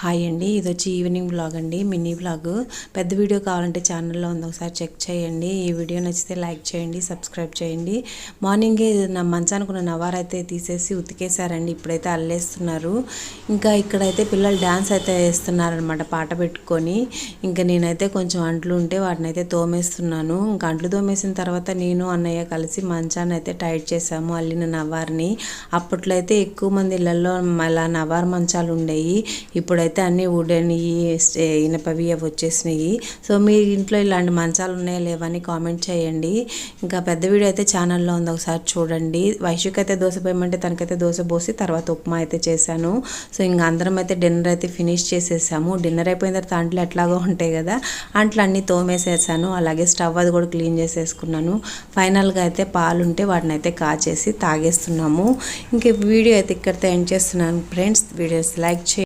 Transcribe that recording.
Hi అండి, ఇది వచ్చి ఈవినింగ్ బ్లాగ్ అండి, మినీ బ్లాగ్. పెద్ద వీడియో కావాలంటే ఛానల్లో ఉంది, ఒకసారి చెక్ చేయండి. ఈ వీడియో నచ్చితే లైక్ చేయండి, సబ్స్క్రైబ్ చేయండి. మార్నింగే నా మంచానికి ఉన్న నవార్ అయితే తీసేసి ఉతికేశారండి, ఇప్పుడైతే అల్లేస్తున్నారు. ఇంకా ఇక్కడైతే పిల్లలు డ్యాన్స్ అయితే వేస్తున్నారనమాట పాట పెట్టుకొని. ఇంకా నేనైతే కొంచెం అంట్లు ఉంటే వాటిని అయితే తోమేస్తున్నాను. ఇంకా అంట్లు తోమేసిన తర్వాత నేను అన్నయ్య కలిసి మంచాన్ని అయితే టైట్ చేసాము, అల్లిన నవార్ని. అప్పట్లో అయితే ఎక్కువ మంది ఇళ్లలో అలా నవార్ మంచాలు ఉండేవి. ఇప్పుడైతే అన్నీ వుడెన్ ఇనపవి అవి వచ్చేసినాయి. సో మీ ఇంట్లో ఇలాంటి మంచాలు ఉన్నాయా లేవని కామెంట్ చేయండి. ఇంకా పెద్ద వీడియో అయితే ఛానల్లో ఉంది, ఒకసారి చూడండి. వైశ్విక్ అయితే దోశ పోయమంటే తనకైతే దోశ పోసి తర్వాత ఉప్మా అయితే చేశాను. సో ఇంకా అందరం అయితే డిన్నర్ అయితే ఫినిష్ చేసేసాము. డిన్నర్ అయిపోయిన తర్వాత అంట్లు ఎట్లాగో ఉంటాయి కదా, అంట్లు అన్నీ తోమేసేసాను. అలాగే స్టవ్ అది కూడా క్లీన్ చేసేసుకున్నాను. ఫైనల్గా అయితే పాలు ఉంటే వాటిని అయితే కాచేసి తాగేస్తున్నాము. ఇంక వీడియో అయితే ఇక్కడితో ఎండ్ చేస్తున్నాను ఫ్రెండ్స్. వీడియోస్ లైక్ చేయండి.